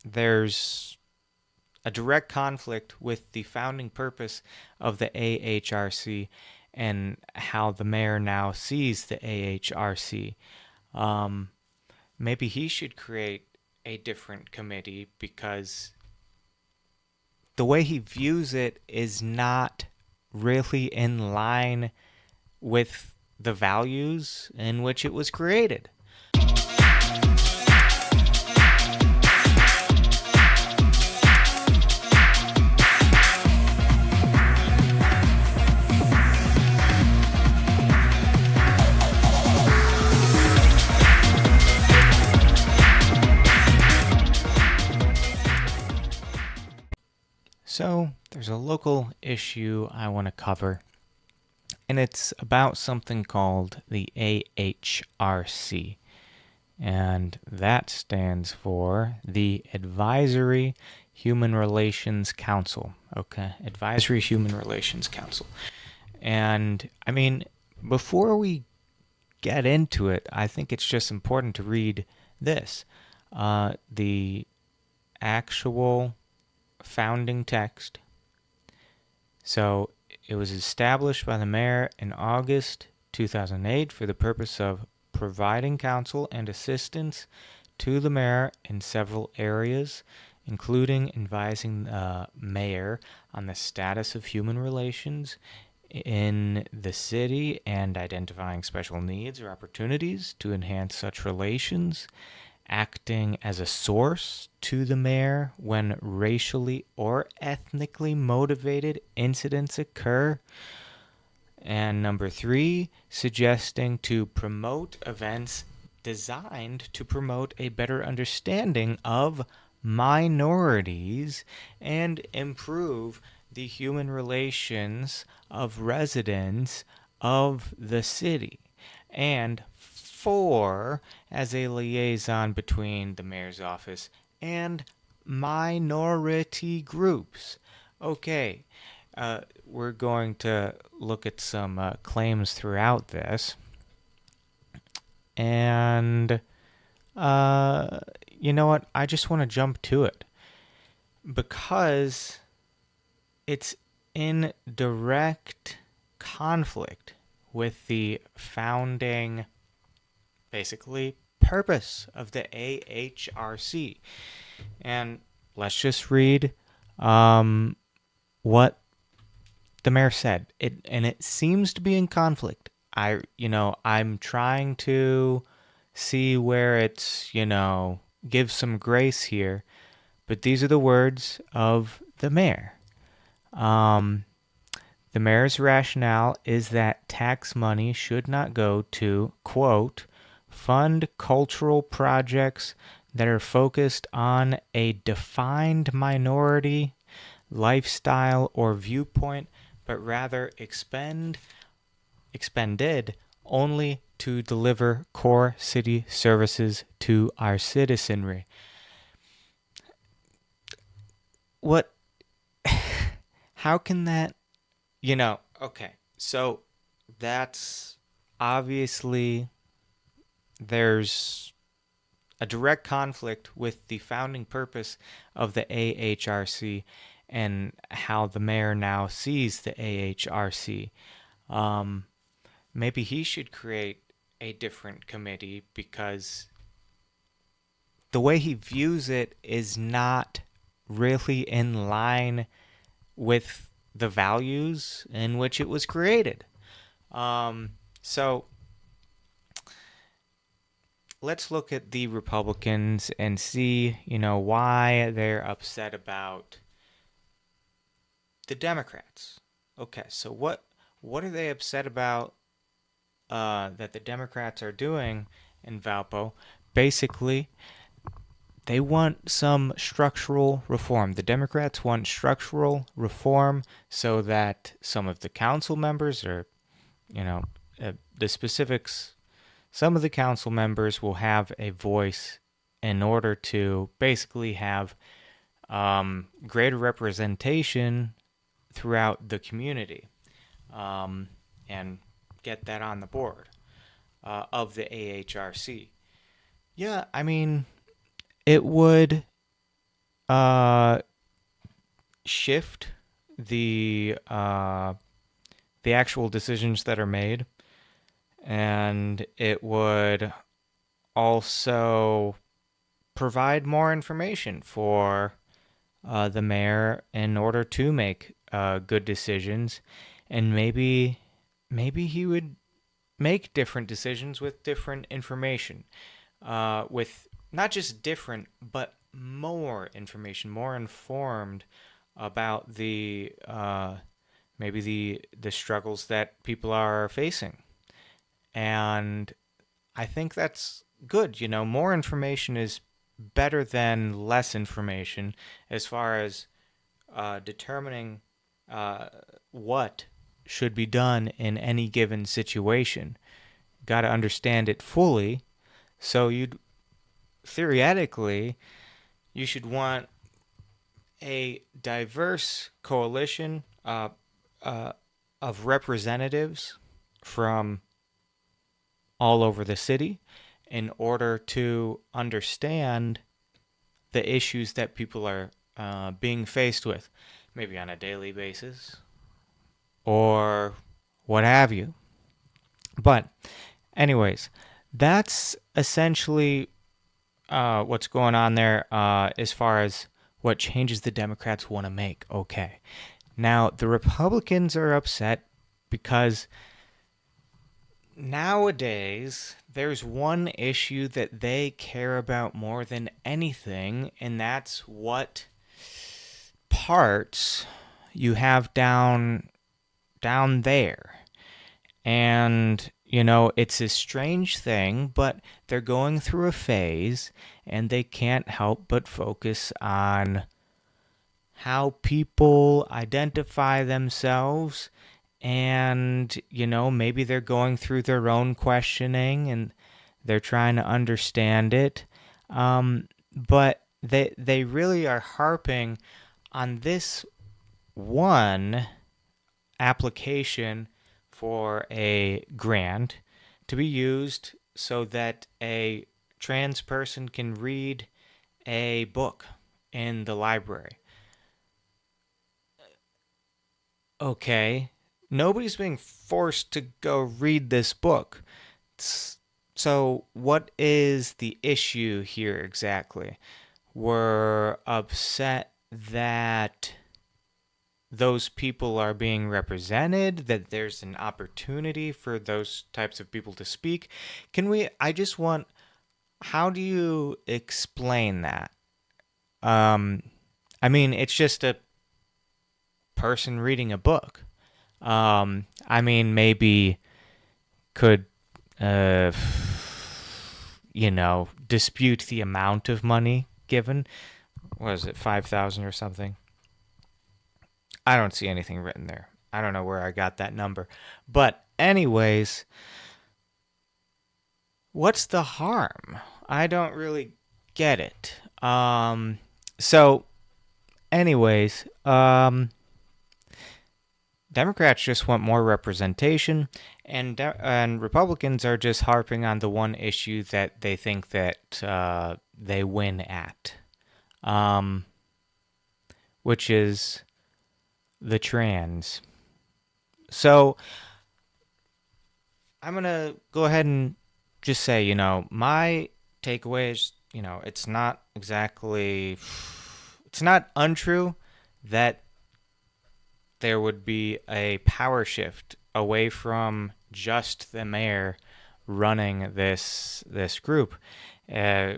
there's a direct conflict with the founding purpose of the AHRC and how the mayor now sees the AHRC. Um, Maybe he should create a different committee because the way he views it is not really in line with the values in which it was created. So, there's a local issue I want to cover, and it's about something called the AHRC. And that stands for the Advisory Human Relations Council. Okay, Advisory Human Relations Council. And I mean, before we get into it, I think it's just important to read this. The actual founding text. So it was established by the mayor in August 2008 for the purpose of providing counsel and assistance to the mayor in several areas, including advising the mayor on the status of human relations in the city and identifying special needs or opportunities to enhance such relations, acting as a source to the mayor when racially or ethnically motivated incidents occur. And number three, suggesting to promote events designed to promote a better understanding of minorities and improve the human relations of residents of the city. And four, as a liaison between the mayor's office and minority groups. Okay, we're going to look at some claims throughout this. And you know what? I just want to jump to it because it's in direct conflict with the founding, basically, purpose of the AHRC. And let's just read what the mayor said. It seems to be in conflict. I'm trying to see where it's, give some grace here, but these are the words of the mayor. The mayor's rationale is that tax money should not go to, quote, fund cultural projects that are focused on a defined minority, lifestyle, or viewpoint, but rather expended only to deliver core city services to our citizenry. What? How can that? Okay, so that's obviously there's a direct conflict with the founding purpose of the AHRC and how the mayor now sees the AHRC. Maybe he should create a different committee because the way he views it is not really in line with the values in which it was created. So let's look at the Republicans and see, why they're upset about the Democrats. Okay, so what are they upset about that the Democrats are doing in Valpo? Basically, they want some structural reform. The Democrats want structural reform so that some of the council members, or, the specifics, some of the council members will have a voice in order to basically have greater representation throughout the community and get that on the board of the AHRC. Yeah, I mean, it would uh, shift the actual decisions that are made, and it would also provide more information for the mayor in order to make good decisions, and maybe he would make different decisions with different information, with not just different but more information, more informed about the maybe the struggles that people are facing. And I think that's good. More information is better than less information as far as determining uh, what should be done in any given situation. Got to understand it fully. So theoretically, you should want a diverse coalition uh, of representatives from all over the city in order to understand the issues that people are being faced with, maybe on a daily basis or what have you. But, anyways, that's essentially what's going on there as far as what changes the Democrats want to make. Okay. Now, the Republicans are upset because nowadays there's one issue that they care about more than anything, and that's what parts you have down there. And it's a strange thing, but they're going through a phase and they can't help but focus on how people identify themselves. And maybe they're going through their own questioning and they're trying to understand it. But they really are harping on this one application for a grant to be used so that a trans person can read a book in the library. Okay, nobody's being forced to go read this book. So, what is the issue here exactly? We're upset that those people are being represented, that there's an opportunity for those types of people to speak. How do you explain that? Um, I mean, it's just a person reading a book. I mean, maybe could, uh, dispute the amount of money given. What is it, 5,000 or something? I don't see anything written there. I don't know where I got that number. But, anyways, what's the harm? I don't really get it. So, anyways, Democrats just want more representation, and Republicans are just harping on the one issue that they think that they win at, um, which is the trans. So I'm gonna go ahead and just say, my takeaway is, it's not untrue that there would be a power shift away from just the mayor running this group. Uh,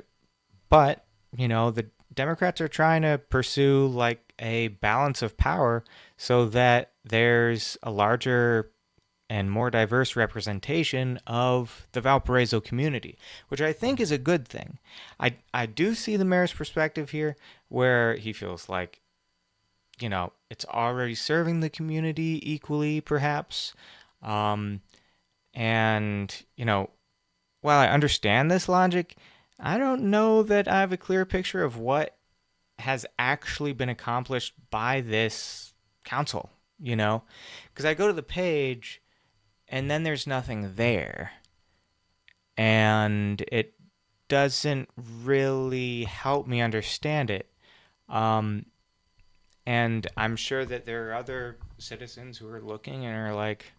but the Democrats are trying to pursue like a balance of power so that there's a larger and more diverse representation of the Valparaiso community, which I think is a good thing. I do see the mayor's perspective here, where he feels like it's already serving the community equally, perhaps. Um, and, while I understand this logic, I don't know that I have a clear picture of what has actually been accomplished by this council, Because I go to the page and then there's nothing there. And it doesn't really help me understand it. And I'm sure that there are other citizens who are looking and are like,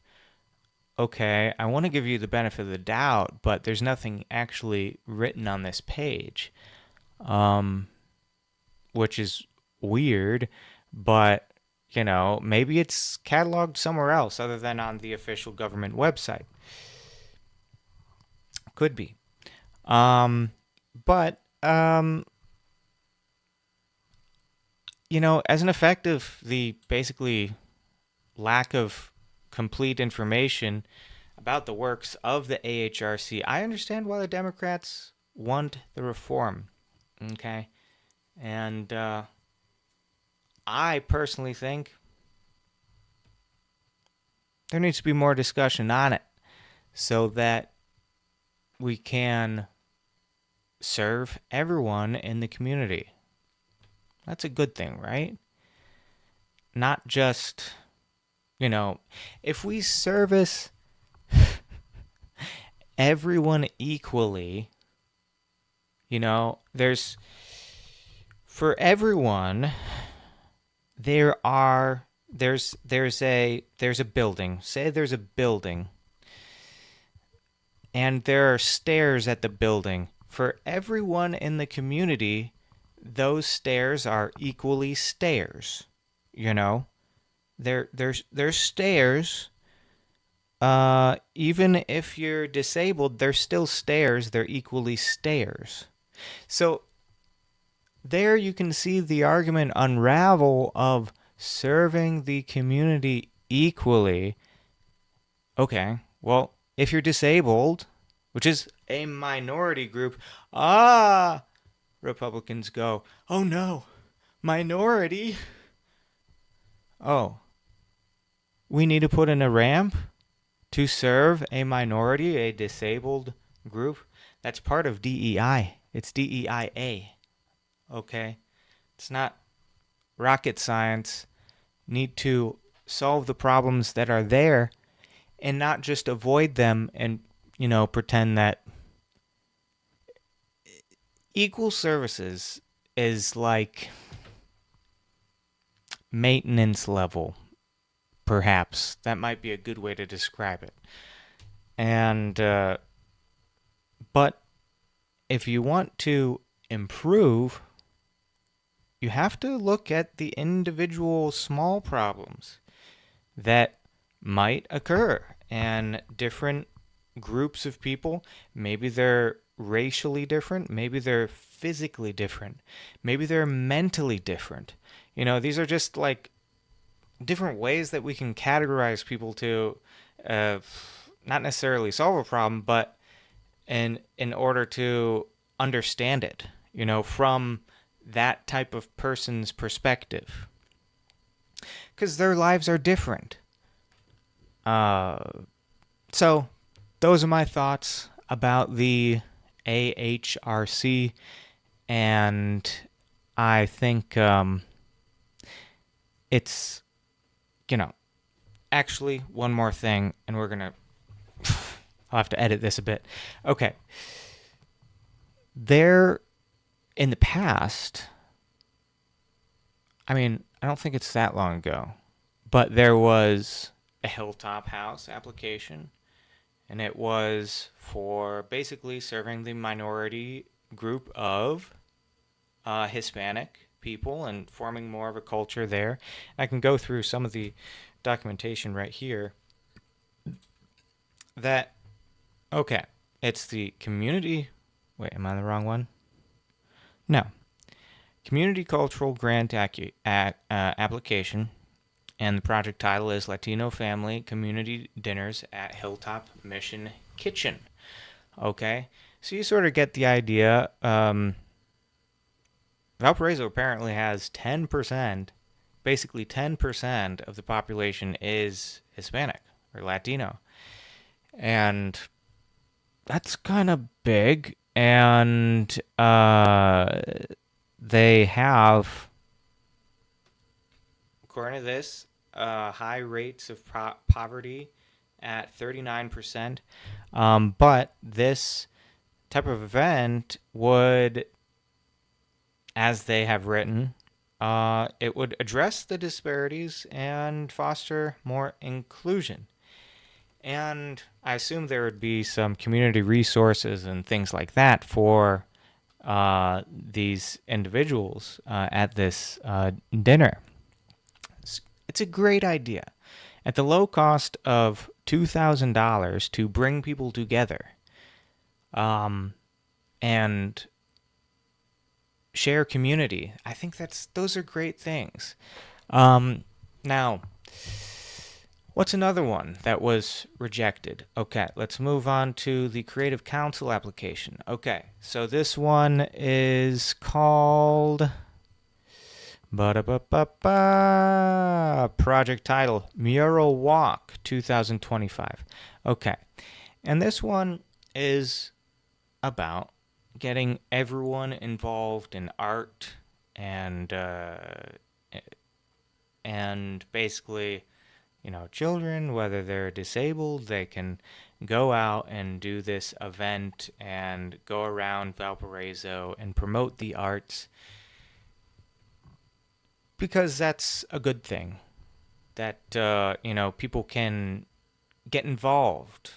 okay, I want to give you the benefit of the doubt, but there's nothing actually written on this page, which is weird, but maybe it's cataloged somewhere else other than on the official government website. Could be. But as an effect of the basically lack of complete information about the works of the AHRC, I understand why the Democrats want the reform. Okay? And I personally think there needs to be more discussion on it so that we can serve everyone in the community. That's a good thing, right? Not just, if we service everyone equally, there's for everyone there's a building. Say there's a building and there are stairs at the building. For everyone in the community, those stairs are equally stairs. There's stairs. Even if you're disabled, they're still stairs. They're equally stairs. So there you can see the argument unravel of serving the community equally. Okay, well, if you're disabled, which is a minority group, Republicans go, oh no, minority. Oh, we need to put in a ramp to serve a minority, a disabled group. That's part of DEI. It's DEIA. Okay? It's not rocket science. Need to solve the problems that are there and not just avoid them and, pretend that equal services is like maintenance level, perhaps. That might be a good way to describe it. And, but if you want to improve, you have to look at the individual small problems that might occur and different groups of people. Maybe they're racially different, maybe they're physically different, maybe they're mentally different. These are just like different ways that we can categorize people to not necessarily solve a problem, but in order to understand it, from that type of person's perspective, because their lives are different. So those are my thoughts about the AHRC, and I think it's, actually one more thing, and I'll have to edit this a bit. Okay. There, in the past, I don't think it's that long ago, but there was a Hilltop House application, and it was for basically serving the minority group of Hispanic people and forming more of a culture there. I can go through some of the documentation right here. It's the community. Wait, am I on the wrong one? No. Community Cultural Grant application, and the project title is Latino Family Community Dinners at Hilltop Mission Kitchen. Okay, so you sort of get the idea. Valparaiso apparently has 10%, basically 10% of the population is Hispanic or Latino. And that's kind of big. And they have, according to this, high rates of poverty at 39%. But this type of event would, as they have written, it would address the disparities and foster more inclusion. And I assume there would be some community resources and things like that for these individuals at this dinner. It's a great idea. At the low cost of $2,000 to bring people together and share community, I think those are great things. Now, what's another one that was rejected? Okay, let's move on to the Creative Council application. Okay, so this one is called project title Mural Walk 2025. Okay, and this one is about getting everyone involved in art and basically, children, whether they're disabled, they can go out and do this event and go around Valparaiso and promote the arts, because that's a good thing. That, people can get involved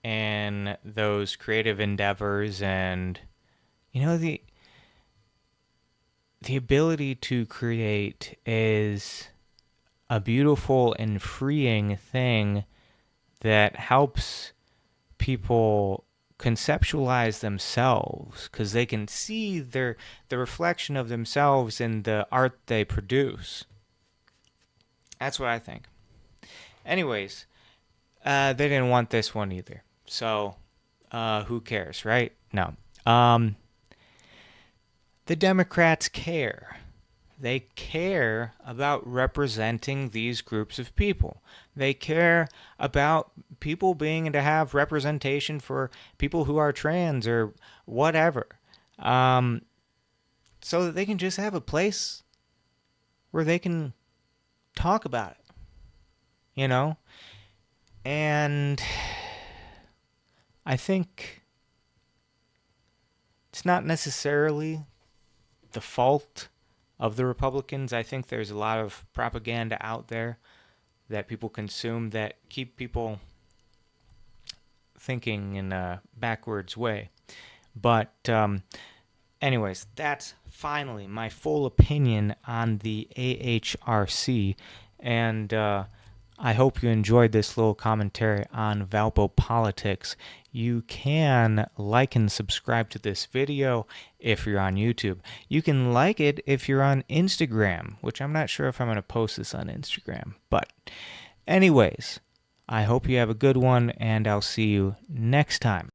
in those creative endeavors, and, the ability to create is a beautiful and freeing thing that helps people conceptualize themselves, because they can see the reflection of themselves in the art they produce. That's what I think. Anyways, they didn't want this one either. So, who cares, right? No. The Democrats care. They care about representing these groups of people. They care about people being able to have representation for people who are trans or whatever. So that they can just have a place where they can talk about it, And I think it's not necessarily the fault of the Republicans. I think there's a lot of propaganda out there that people consume that keep people thinking in a backwards way. But anyways, that's finally my full opinion on the AHRC, and I hope you enjoyed this little commentary on Valpo politics. You can like and subscribe to this video if you're on YouTube. You can like it if you're on Instagram, which I'm not sure if I'm going to post this on Instagram. But anyways, I hope you have a good one, and I'll see you next time.